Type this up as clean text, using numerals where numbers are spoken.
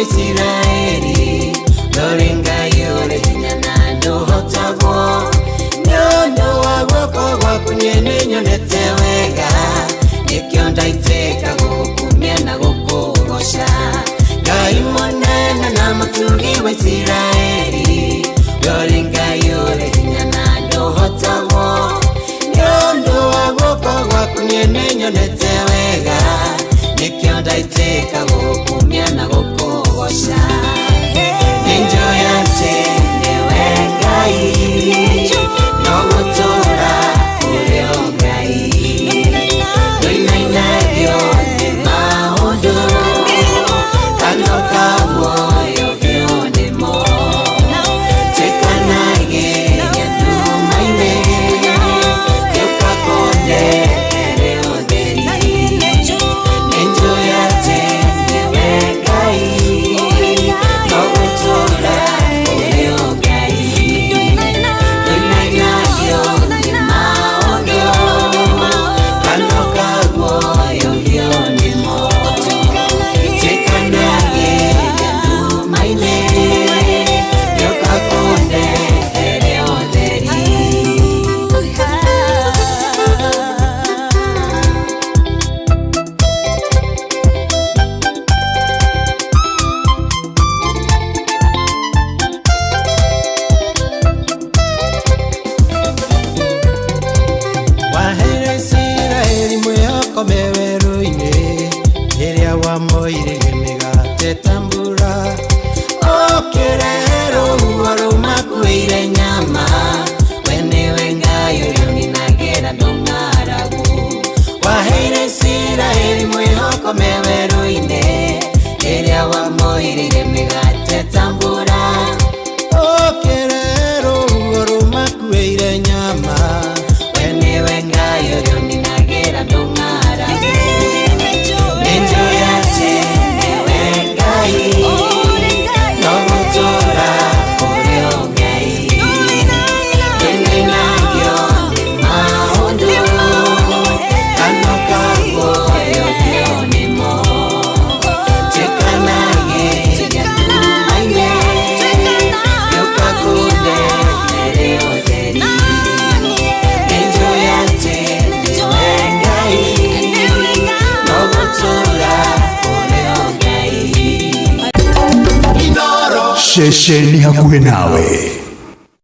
Israeli Loringa yore nyana ndo hotagwo Nyondo wagoko wakunyene nyonete wega Nikyo ndaiteka gukumia na gukugosha Ngai monene na maturi wa Israeli Loringa yore nyana ndo hotagwo Nyondo wagoko wakunyene nyonete wega Nikyo ndaiteka gukumia na gukugosha Enjoy newe Ngai no gutura uri o Ngai Ndoinainagio ni maundu Kano ka muoyo vyo nimo Tekanage nyandumaine Yuka konde ere oderi Enjoy newe Ngai no gutura uri o Ngai Ndoinainagio ni maundu Kano ka muoyo vyo nimo Tekanage nyandumaine Yuka konde ere oderi Waheire Israeli mwihoko meweru-ini Iria wamoirire migate tambura Okirero uoro makuire nyama Wenewe Ngai urio ninagera ndong'aragu Waheire Israeli mwihoko meweru-ini Iria wamoirire migate tambura Okirero uoro makuire nyama Wenewe Ngai urio ninagera ndong'aragu Enjoy newe Ngai no gutura uri o Ngai Ndoinainagio ni maundu Kano ka muoyo vyo nimo Tekanage nyandumaine Yuka konde ere oderi Enjoy newe Ngai no gutura uri o Ngai Shesheni hakuhe nawe.